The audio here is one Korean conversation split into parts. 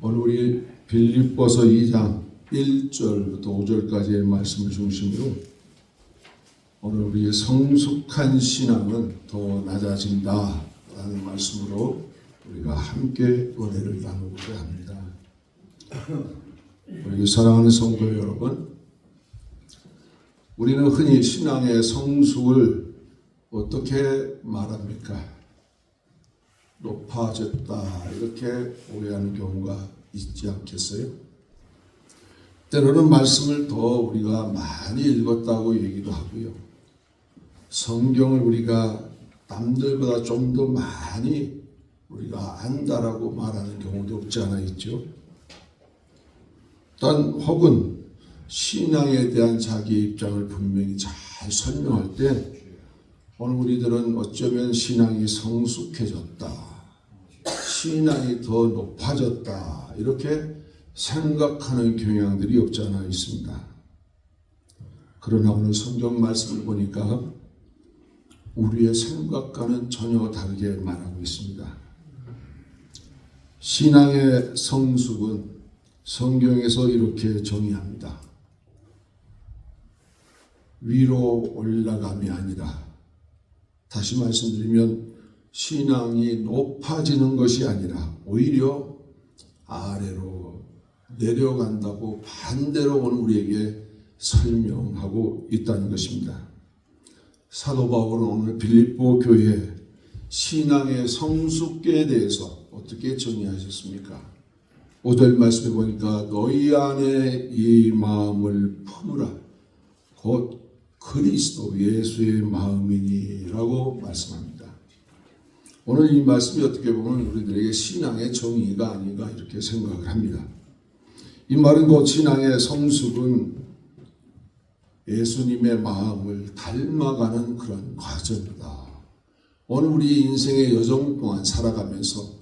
오늘 우리 빌립보서 2장 1절부터 5절까지의 말씀을 중심으로 오늘 우리의 성숙한 신앙은 더 낮아진다라는 말씀으로 우리가 함께 은혜를 나누고자 합니다. 우리 사랑하는 성도 여러분, 우리는 흔히 신앙의 성숙을 어떻게 말합니까? 높아졌다 이렇게 오해하는 경우가 있지 않겠어요? 때로는 말씀을 더 우리가 많이 읽었다고 얘기도 하고요. 성경을 우리가 남들보다 좀 더 많이 우리가 안다라고 말하는 경우도 없지 않아 있죠. 또한 혹은 신앙에 대한 자기의 입장을 분명히 잘 설명할 때 오늘 우리들은 어쩌면 신앙이 성숙해졌다, 신앙이 더 높아졌다 이렇게 생각하는 경향들이 없지 않아 있습니다. 그러나 오늘 성경 말씀을 보니까 우리의 생각과는 전혀 다르게 말하고 있습니다. 신앙의 성숙은 성경에서 이렇게 정의합니다. 위로 올라감이 아니라, 다시 말씀드리면 신앙이 높아지는 것이 아니라 오히려 아래로 내려간다고 반대로 오늘 우리에게 설명하고 있다는 것입니다. 사도 바울은 오늘 빌립보 교회 신앙의 성숙에 대해서 어떻게 정의하셨습니까? 5절 말씀에 보니까 너희 안에 이 마음을 품으라 곧 그리스도 예수의 마음이니라고 말씀합니다. 오늘 이 말씀이 어떻게 보면 우리들에게 신앙의 정의가 아닌가 이렇게 생각을 합니다. 이 말은 곧 신앙의 성숙은 예수님의 마음을 닮아가는 그런 과정이다. 오늘 우리 인생의 여정 동안 살아가면서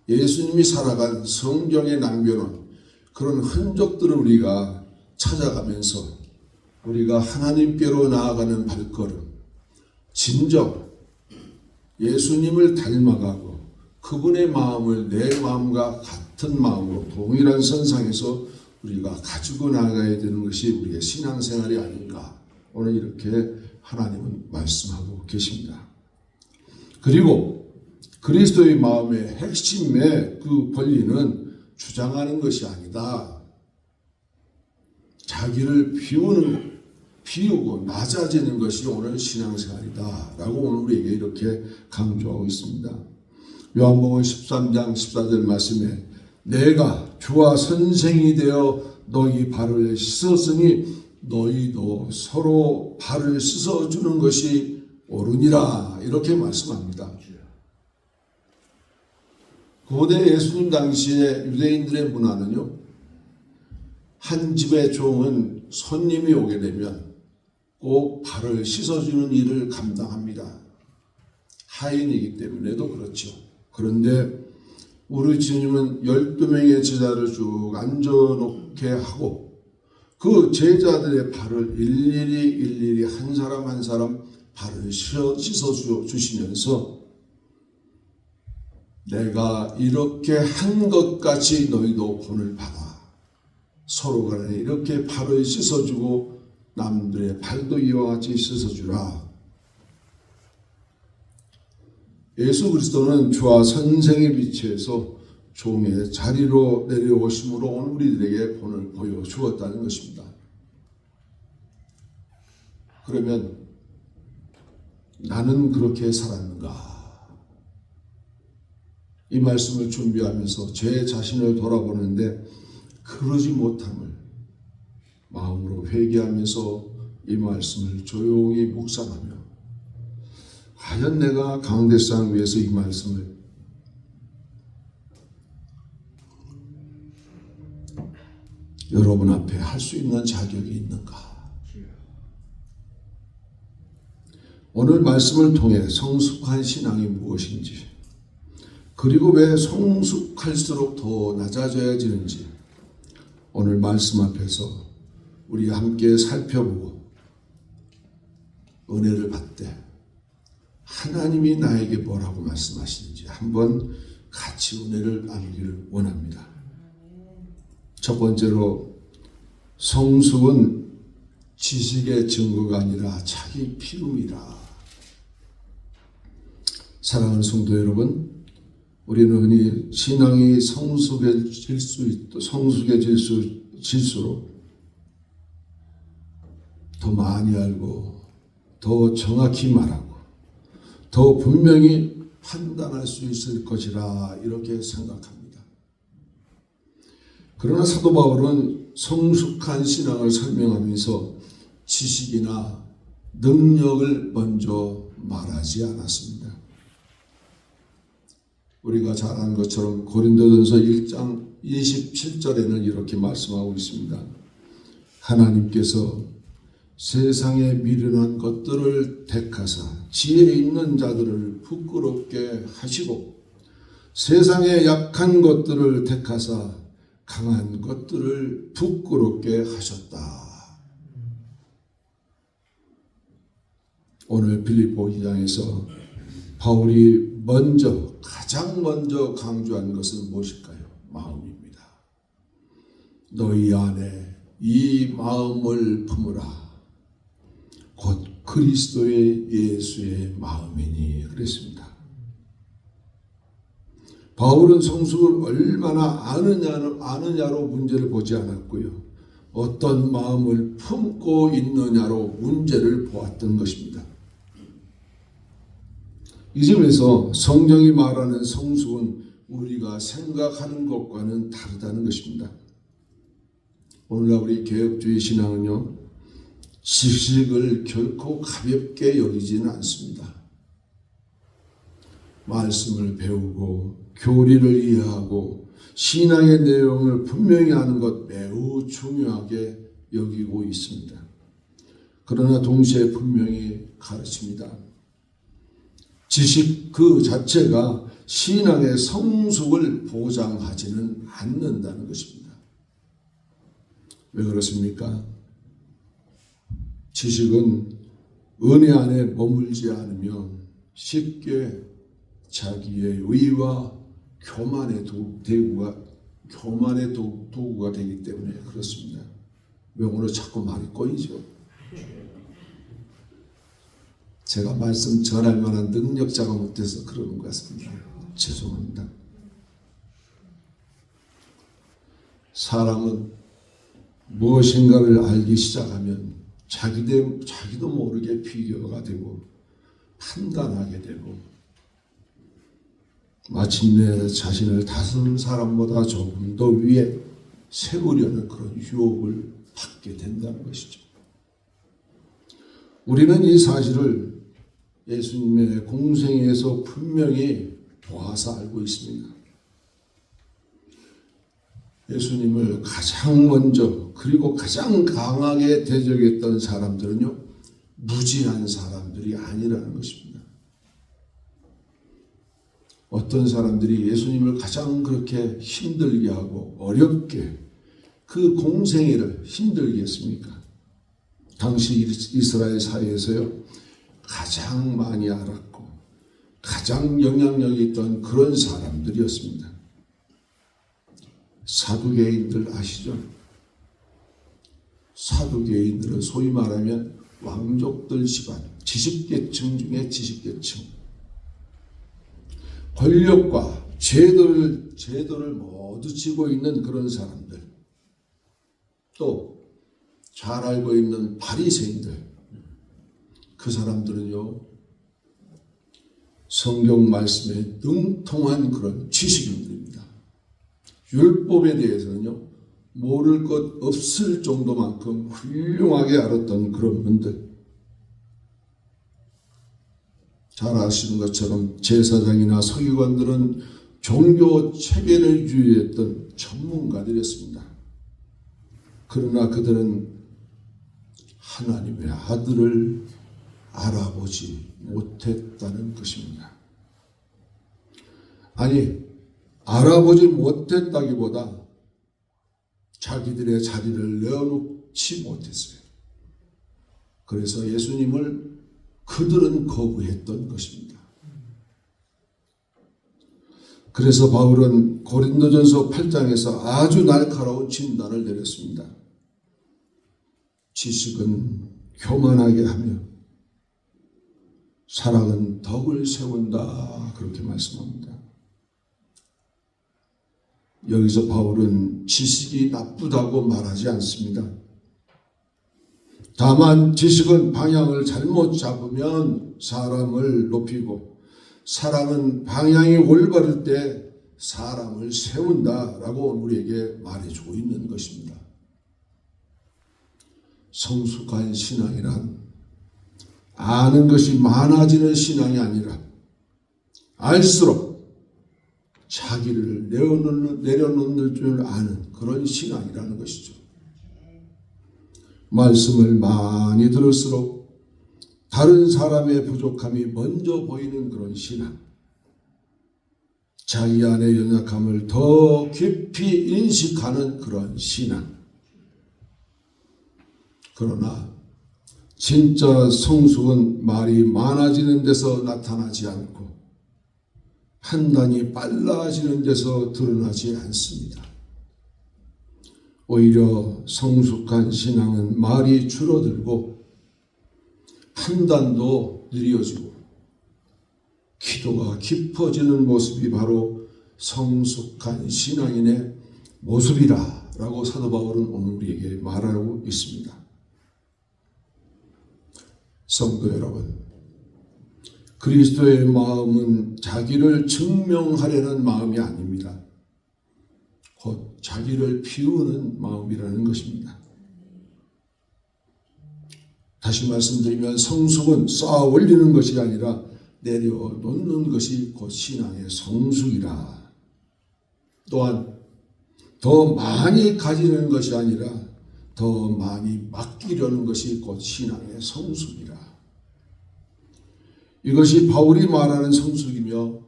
예수님이 살아간 성경에 남겨놓은 그런 흔적들을 우리가 찾아가면서 우리가 하나님께로 나아가는 발걸음, 진정 예수님을 닮아가고 그분의 마음을 내 마음과 같은 마음으로 동일한 선상에서 우리가 가지고 나가야 되는 것이 우리의 신앙생활이 아닌가, 오늘 이렇게 하나님은 말씀하고 계십니다. 그리고 그리스도의 마음의 핵심의 그 권리는 주장하는 것이 아니다. 자기를 비우고 낮아지는 것이 오늘 신앙생활이다 라고 오늘 우리에게 이렇게 강조하고 있습니다. 요한복음 13장 14절 말씀에 내가 주와 선생이 되어 너희 발을 씻었으니 너희도 서로 발을 씻어주는 것이 옳으니라 이렇게 말씀합니다. 고대 예수님 당시에 유대인들의 문화는요, 한 집의 종은 손님이 오게 되면 꼭 발을 씻어주는 일을 감당합니다. 하인이기 때문에도 그렇죠. 그런데 우리 주님은 12명의 제자를 쭉 앉아놓게 하고 그 제자들의 발을 일일이 한 사람 한 사람 발을 씻어주시면서 내가 이렇게 한 것 같이 너희도 본을 받아. 서로 간에 이렇게 발을 씻어주고 남들의 발도 이와 같이 씻어주라. 예수 그리스도는 주와 선생의 위치에서 종의 자리로 내려오심으로 오늘 우리들에게 본을 보여주었다는 것입니다. 그러면 나는 그렇게 살았는가? 이 말씀을 준비하면서 제 자신을 돌아보는데 그러지 못함을 마음으로 회개하면서 이 말씀을 조용히 묵상하며 과연 내가 강대상 위에서 이 말씀을 여러분 앞에 할 수 있는 자격이 있는가? 오늘 말씀을 통해 성숙한 신앙이 무엇인지, 그리고 왜 성숙할수록 더 낮아져야지는지 오늘 말씀 앞에서 우리 함께 살펴보고 은혜를 받되 하나님이 나에게 뭐라고 말씀하시는지 한번 같이 은혜를 나누기를 원합니다. 첫 번째로 성숙은 지식의 증거가 아니라 자기 피움이라. 사랑하는 성도 여러분, 우리는 흔히 신앙이 성숙해질수록 더 많이 알고 더 정확히 말하고 더 분명히 판단할 수 있을 것이라 이렇게 생각합니다. 그러나 사도 바울은 성숙한 신앙을 설명하면서 지식이나 능력을 먼저 말하지 않았습니다. 우리가 잘 아는 것처럼 고린도전서 1장 27절에는 이렇게 말씀하고 있습니다. 하나님께서 세상에 미련한 것들을 택하사 지혜 있는 자들을 부끄럽게 하시고 세상에 약한 것들을 택하사 강한 것들을 부끄럽게 하셨다. 오늘 빌립보 2장에서 바울이 가장 먼저 강조한 것은 무엇일까요? 마음입니다. 너희 안에 이 마음을 품으라. 곧 그리스도의 예수의 마음이니 그랬습니다. 바울은 성숙을 얼마나 아느냐로 문제를 보지 않았고요. 어떤 마음을 품고 있느냐로 문제를 보았던 것입니다. 이 점에서 성경이 말하는 성숙은 우리가 생각하는 것과는 다르다는 것입니다. 오늘날 우리 개혁주의 신앙은요, 지식을 결코 가볍게 여기지는 않습니다. 말씀을 배우고 교리를 이해하고 신앙의 내용을 분명히 아는 것 매우 중요하게 여기고 있습니다. 그러나 동시에 분명히 가르칩니다. 지식 그 자체가 신앙의 성숙을 보장하지는 않는다는 것입니다. 왜 그렇습니까? 지식은 은혜 안에 머물지 않으면 쉽게 자기의 의와 교만의 도구가 되기 때문에 그렇습니다. 왜 오늘 자꾸 말이 꼬이죠? 제가 말씀 전할 만한 능력자가 못돼서 그러는 것 같습니다. 죄송합니다. 사람은 무엇인가를 알기 시작하면 자기도 모르게 비교가 되고 판단하게 되고 마침내 자신을 다른 사람보다 조금 더 위에 세우려는 그런 유혹을 받게 된다는 것이죠. 우리는 이 사실을 예수님의 공생애에서 분명히 보아서 알고 있습니다. 예수님을 가장 먼저 그리고 가장 강하게 대적했던 사람들은요, 무지한 사람들이 아니라는 것입니다. 어떤 사람들이 예수님을 가장 그렇게 힘들게 하고 어렵게 그 공생애를 힘들게 했습니까? 당시 이스라엘 사회에서요, 가장 많이 알았고 가장 영향력이 있던 그런 사람들이었습니다. 사두개인들 아시죠? 사두개인들은 소위 말하면 왕족들 집안, 지식계층 중에 지식계층, 권력과 제도를 모두 쥐고 있는 그런 사람들, 또 잘 알고 있는 바리새인들, 그 사람들은요, 성경 말씀에 능통한 그런 지식인들입니다. 율법에 대해서는요, 모를 것 없을 정도만큼 훌륭하게 알았던 그런 분들. 잘 아시는 것처럼 제사장이나 서기관들은 종교 체계를 유지했던 전문가들이었습니다. 그러나 그들은 하나님의 아들을 알아보지 못했다는 것입니다. 아니, 알아보지 못했다기보다 자기들의 자리를 내어놓지 못했어요. 그래서 예수님을 그들은 거부했던 것입니다. 그래서 바울은 고린도전서 8장에서 아주 날카로운 진단을 내렸습니다. 지식은 교만하게 하며 사랑은 덕을 세운다, 그렇게 말씀합니다. 여기서 바울은 지식이 나쁘다고 말하지 않습니다. 다만 지식은 방향을 잘못 잡으면 사람을 높이고 사랑은 방향이 올바를 때 사람을 세운다라고 우리에게 말해주고 있는 것입니다. 성숙한 신앙이란 아는 것이 많아지는 신앙이 아니라 알수록 자기를 내려놓는 줄 아는 그런 신앙이라는 것이죠. 말씀을 많이 들을수록 다른 사람의 부족함이 먼저 보이는 그런 신앙, 자기 안의 연약함을 더 깊이 인식하는 그런 신앙. 그러나 진짜 성숙은 말이 많아지는 데서 나타나지 않고 판단이 빨라지는 데서 드러나지 않습니다. 오히려 성숙한 신앙은 말이 줄어들고 판단도 느려지고 기도가 깊어지는 모습이 바로 성숙한 신앙인의 모습이라고 사도 바울은 오늘 우리에게 말하고 있습니다. 성도 여러분, 그리스도의 마음은 자기를 증명하려는 마음이 아닙니다. 곧 자기를 비우는 마음이라는 것입니다. 다시 말씀드리면 성숙은 쌓아 올리는 것이 아니라 내려놓는 것이 곧 신앙의 성숙이라. 또한 더 많이 가지는 것이 아니라 더 많이 맡기려는 것이 곧 신앙의 성숙이라. 이것이 바울이 말하는 성숙이며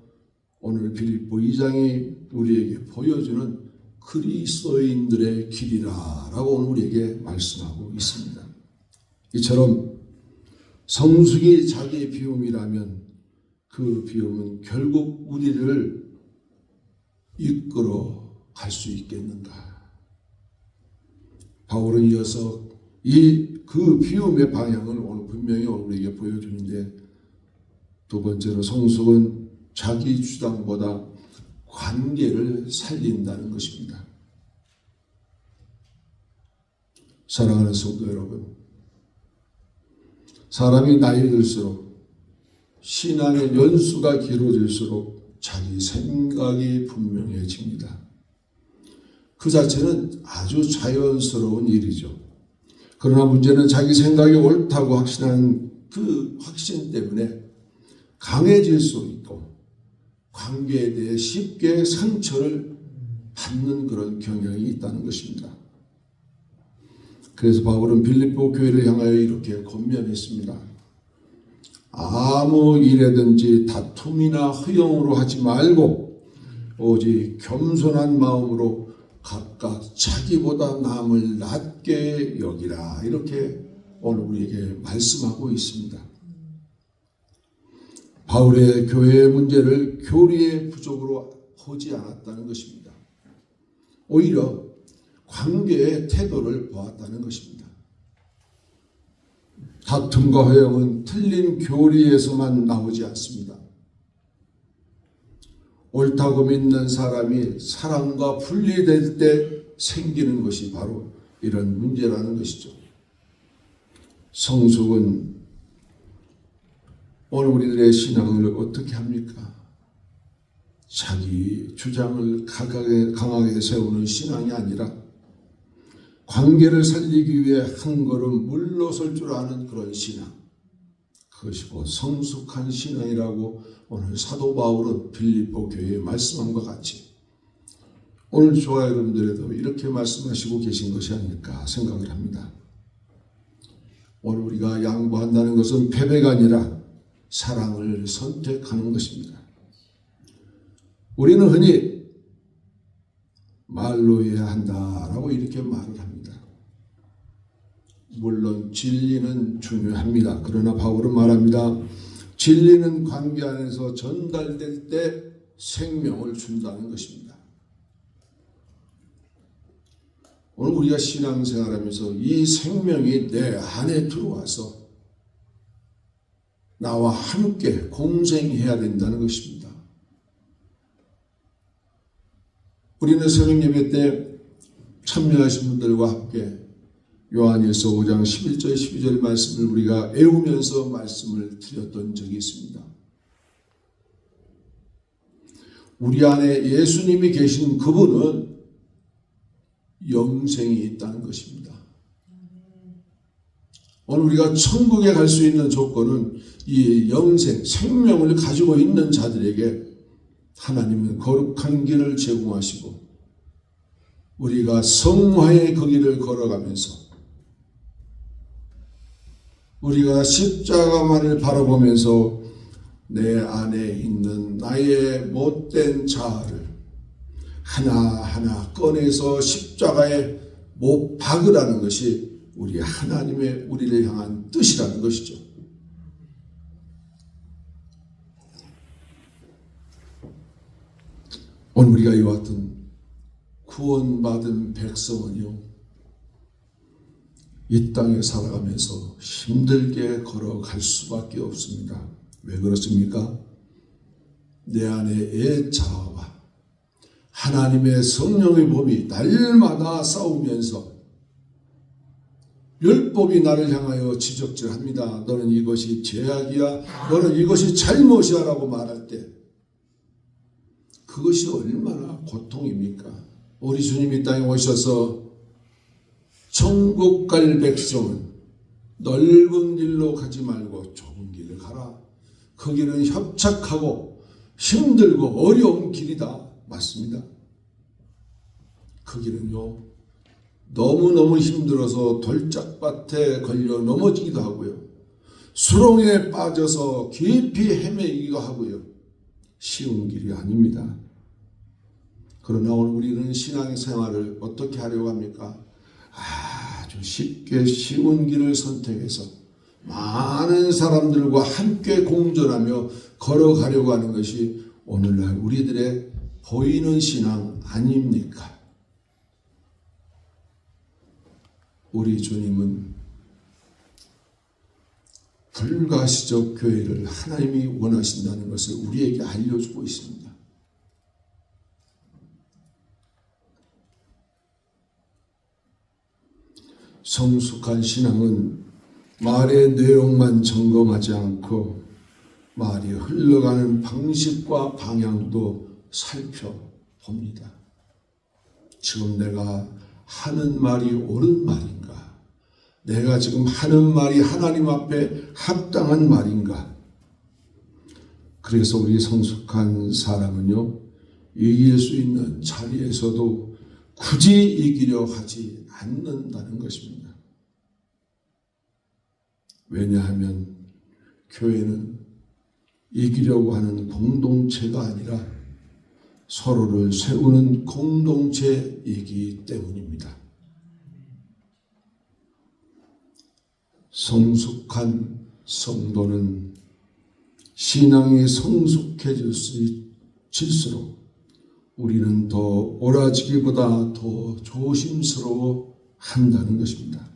오늘 빌립보 2장이 우리에게 보여주는 그리스도인들의 길이라라고 오늘 우리에게 말씀하고 있습니다. 이처럼 성숙이 자기의 비움이라면 그 비움은 결국 우리를 이끌어 갈 수 있겠는가? 바울은 이어서 그 비움의 방향을 오늘 분명히 우리에게 보여주는데, 두 번째로 성숙은 자기 주장보다 관계를 살린다는 것입니다. 사랑하는 성도 여러분, 사람이 나이 들수록 신앙의 연수가 길어질수록 자기 생각이 분명해집니다. 그 자체는 아주 자연스러운 일이죠. 그러나 문제는 자기 생각이 옳다고 확신한 그 확신 때문에 강해질 수 있고 관계에 대해 쉽게 상처를 받는 그런 경향이 있다는 것입니다. 그래서 바울은 빌립보 교회를 향하여 이렇게 권면했습니다. 아무 일에든지 다툼이나 허용으로 하지 말고 오직 겸손한 마음으로 각각 자기보다 남을 낮게 여기라. 이렇게 오늘 우리에게 말씀하고 있습니다. 바울의 교회의 문제를 교리의 부족으로 보지 않았다는 것입니다. 오히려 관계의 태도를 보았다는 것입니다. 다툼과 허용은 틀린 교리에서만 나오지 않습니다. 옳다고 믿는 사람이 사랑과 분리될 때 생기는 것이 바로 이런 문제라는 것이죠. 성숙은 오늘 우리들의 신앙을 어떻게 합니까? 자기 주장을 강하게 세우는 신앙이 아니라 관계를 살리기 위해 한 걸음 물러설 줄 아는 그런 신앙, 그것이 곧 성숙한 신앙이라고 오늘 사도 바울은 빌립보 교회에 말씀한 것 같이 오늘 저와 여러분들에도 이렇게 말씀하시고 계신 것이 아닐까 생각을 합니다. 오늘 우리가 양보한다는 것은 패배가 아니라 사랑을 선택하는 것입니다. 우리는 흔히 말로 해야 한다라고 이렇게 말을 합니다. 물론 진리는 중요합니다. 그러나 바울은 말합니다. 진리는 관계 안에서 전달될 때 생명을 준다는 것입니다. 오늘 우리가 신앙생활하면서 이 생명이 내 안에 들어와서 나와 함께 공생해야 된다는 것입니다. 우리는 새벽 예배 때 참여하신 분들과 함께 요한일서 5장 11절 12절 말씀을 우리가 외우면서 말씀을 드렸던 적이 있습니다. 우리 안에 예수님이 계신 그분은 영생이 있다는 것입니다. 오늘 우리가 천국에 갈 수 있는 조건은 이 영생, 생명을 가지고 있는 자들에게 하나님은 거룩한 길을 제공하시고 우리가 성화의 그 길을 걸어가면서 우리가 십자가만을 바라보면서 내 안에 있는 나의 못된 자아를 하나하나 꺼내서 십자가에 못 박으라는 것이 우리 하나님의 우리를 향한 뜻이라는 것이죠. 오늘 우리가 이와 같은 구원받은 백성은요, 이 땅에 살아가면서 힘들게 걸어갈 수밖에 없습니다. 왜 그렇습니까? 내 안의 자아와 하나님의 성령의 몸이 날마다 싸우면서 율법이 나를 향하여 지적질합니다. 너는 이것이 죄악이야, 너는 이것이 잘못이야 라고 말할 때 그것이 얼마나 고통입니까? 우리 주님이 땅에 오셔서 천국 갈 백성은 넓은 길로 가지 말고 좁은 길을 가라. 그 길은 협착하고 힘들고 어려운 길이다. 맞습니다. 그 길은요, 너무너무 힘들어서 돌짝밭에 걸려 넘어지기도 하고요, 수렁에 빠져서 깊이 헤매기도 하고요, 쉬운 길이 아닙니다. 그러나 오늘 우리는 신앙생활을 어떻게 하려고 합니까? 아주 쉽게 쉬운 길을 선택해서 많은 사람들과 함께 공존하며 걸어가려고 하는 것이 오늘날 우리들의 보이는 신앙 아닙니까? 우리 주님은 불가시적 교회를 하나님이 원하신다는 것을 우리에게 알려주고 있습니다. 성숙한 신앙은 말의 내용만 점검하지 않고 말이 흘러가는 방식과 방향도 살펴봅니다. 지금 내가 하는 말이 옳은 말인가? 내가 지금 하는 말이 하나님 앞에 합당한 말인가? 그래서 우리 성숙한 사람은요, 이길 수 있는 자리에서도 굳이 이기려 하지 않는다는 것입니다. 왜냐하면 교회는 이기려고 하는 공동체가 아니라 서로를 세우는 공동체이기 때문입니다. 성숙한 성도는 신앙이 성숙해질수록 우리는 더 옳아지기보다 더 조심스러워 한다는 것입니다.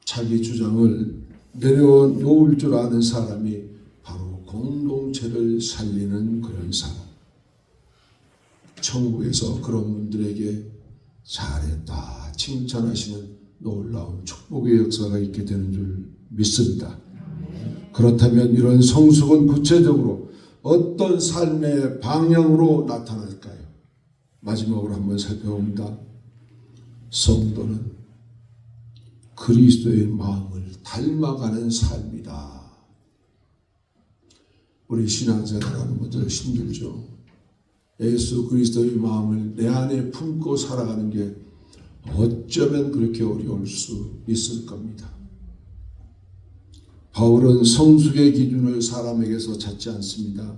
자기 주장을 내려놓을 줄 아는 사람이 바로 공동체를 살리는 그런 사람. 천국에서 그런 분들에게 잘했다 칭찬하시는 놀라운 축복의 역사가 있게 되는 줄 믿습니다. 그렇다면 이런 성숙은 구체적으로 어떤 삶의 방향으로 나타날까요? 마지막으로 한번 살펴봅니다. 성도는 그리스도의 마음을 닮아가는 삶이다. 우리 신앙생활하는 분들 힘들죠. 예수 그리스도의 마음을 내 안에 품고 살아가는 게 어쩌면 그렇게 어려울 수 있을 겁니다. 바울은 성숙의 기준을 사람에게서 찾지 않습니다.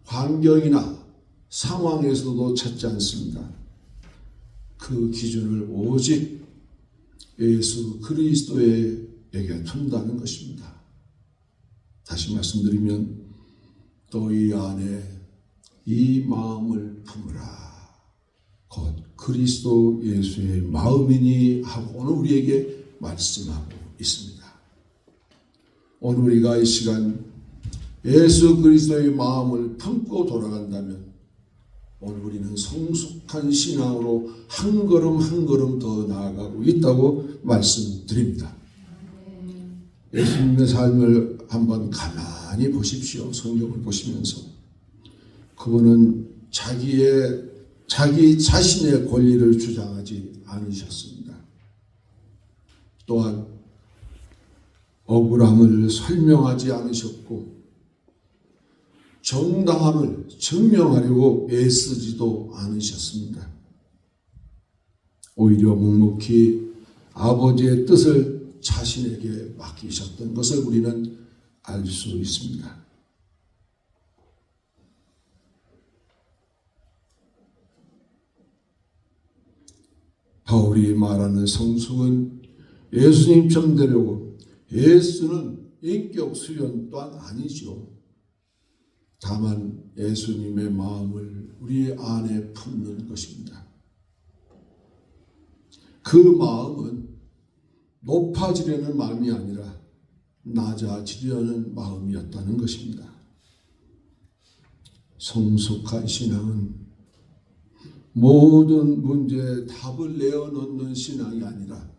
환경이나 상황에서도 찾지 않습니다. 그 기준을 오직 예수 그리스도에게 둔다는 것입니다. 다시 말씀드리면 또 이 안에 이 마음을 품으라. 곧 그리스도 예수의 마음이니 하고 오늘 우리에게 말씀하고 있습니다. 오늘 우리가 이 시간 예수 그리스도의 마음을 품고 돌아간다면 오늘 우리는 성숙한 신앙으로 한 걸음 한 걸음 더 나아가고 있다고 말씀드립니다. 예수님의 삶을 한번 가만히 보십시오. 성경을 보시면서 그분은 자기 자신의 권리를 주장하지 않으셨습니다. 또한 억울함을 설명하지 않으셨고 정당함을 증명하려고 애쓰지도 않으셨습니다. 오히려 묵묵히 아버지의 뜻을 자신에게 맡기셨던 것을 우리는 알 수 있습니다. 바울이 말하는 성숙은 예수님처럼 되려고 예수는 인격 수련 또한 아니죠. 다만 예수님의 마음을 우리 안에 품는 것입니다. 그 마음은 높아지려는 마음이 아니라 낮아지려는 마음이었다는 것입니다. 성숙한 신앙은 모든 문제에 답을 내어놓는 신앙이 아니라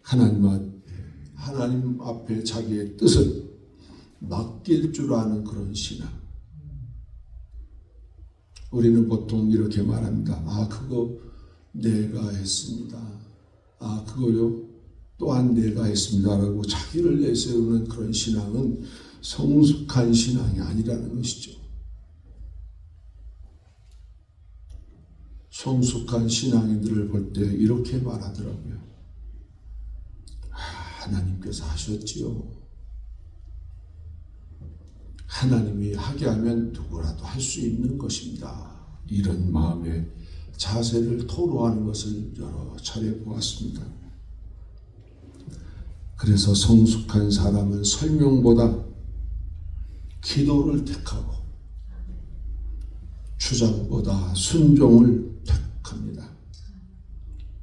하나님 앞에 자기의 뜻을 맡길 줄 아는 그런 신앙. 우리는 보통 이렇게 말합니다. 그거 내가 했습니다. 그거요 또한 내가 했습니다. 라고 자기를 내세우는 그런 신앙은 성숙한 신앙이 아니라는 것이죠. 성숙한 신앙인들을 볼 때 이렇게 말하더라고요. 하나님께서 하셨지요. 하나님이 하게 하면 누구라도 할 수 있는 것입니다. 이런 마음의 자세를 토로하는 것을 여러 차례 보았습니다. 그래서 성숙한 사람은 설명보다 기도를 택하고 주장보다 순종을 택합니다.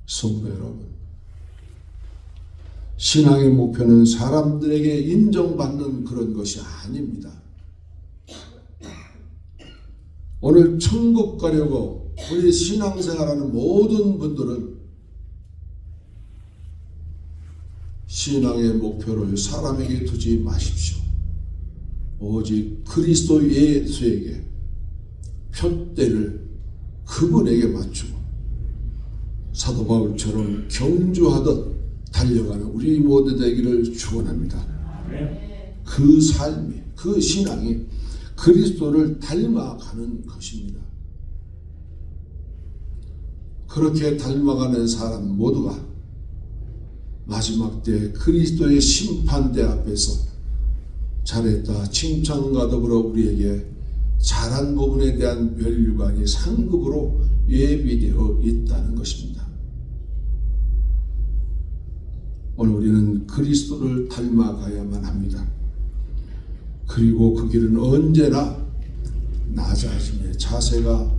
성도 여러분, 신앙의 목표는 사람들에게 인정받는 그런 것이 아닙니다. 오늘 천국 가려고 우리 신앙생활하는 모든 분들은 신앙의 목표를 사람에게 두지 마십시오. 오직 그리스도 예수에게 표대를 그분에게 맞추고 사도 바울처럼 경주하듯 달려가는 우리 모두 되기를 축원합니다. 그 삶이, 그 신앙이 그리스도를 닮아가는 것입니다. 그렇게 닮아가는 사람 모두가 마지막 때 그리스도의 심판대 앞에서 잘했다 칭찬과 더불어 우리에게 잘한 부분에 대한 면류관이 상급으로 예비되어 있다는 것입니다. 오늘 우리는 그리스도를 닮아가야만 합니다. 그리고 그 길은 언제나 낮아짐의 자세가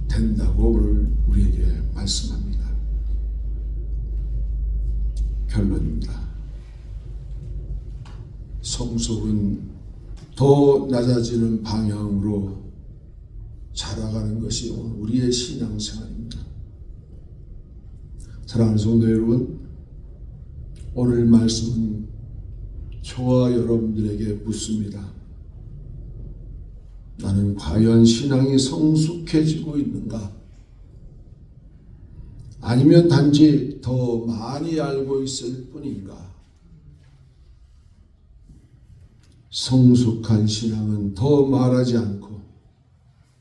된다고 오늘 우리에게 말씀합니다. 결론입니다. 성숙은 더 낮아지는 방향으로 자라가는 것이 오늘 우리의 신앙생활입니다. 사랑하는 성도 여러분, 오늘 말씀은 저와 여러분들에게 묻습니다. 나는 과연 신앙이 성숙해지고 있는가? 아니면 단지 더 많이 알고 있을 뿐인가? 성숙한 신앙은 더 말하지 않고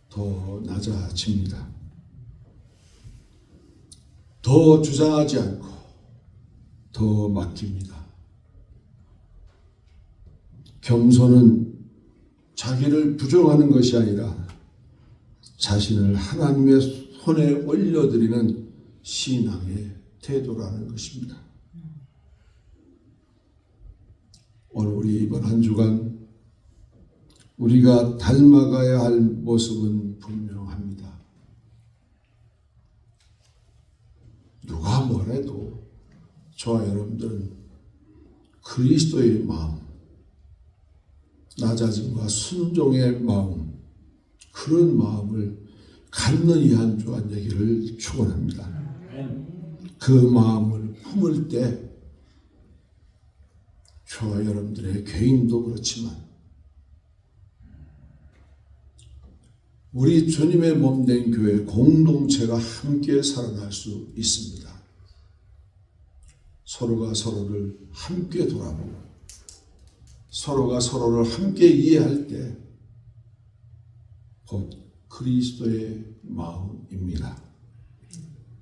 더 낮아집니다. 더 주장하지 않고 더 맡깁니다. 겸손은 자기를 부정하는 것이 아니라 자신을 하나님의 손에 올려드리는 신앙의 태도라는 것입니다. 오늘 우리 이번 한 주간 우리가 닮아가야 할 모습은 분명합니다. 누가 뭐래도 저와 여러분들은 그리스도의 마음, 낮아짐과 순종의 마음, 그런 마음을 갖는 이 한 주간 되기를 축원합니다. 그 마음을 품을 때 저와 여러분들의 개인도 그렇지만 우리 주님의 몸된 교회 공동체가 함께 살아날 수 있습니다. 서로가 서로를 함께 돌아보고 서로가 서로를 함께 이해할 때 곧 그리스도의 마음입니다.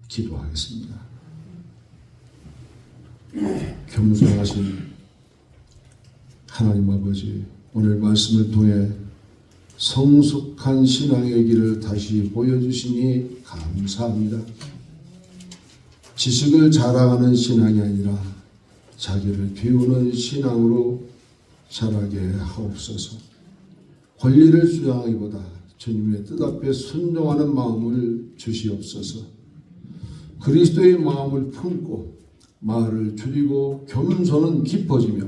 기도하겠습니다. 겸손하신 하나님 아버지, 오늘 말씀을 통해 성숙한 신앙의 길을 다시 보여주시니 감사합니다. 지식을 자랑하는 신앙이 아니라 자기를 비우는 신앙으로 자라게 하옵소서. 권리를 주장하기보다 주님의 뜻 앞에 순종하는 마음을 주시옵소서. 그리스도의 마음을 품고 말을 줄이고 겸손은 깊어지며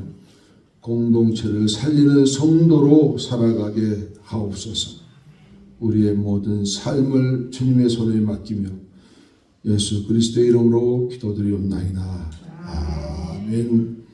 공동체를 살리는 성도로 살아가게 하옵소서. 우리의 모든 삶을 주님의 손에 맡기며 예수 그리스도의 이름으로 기도드리옵나이다. 아멘.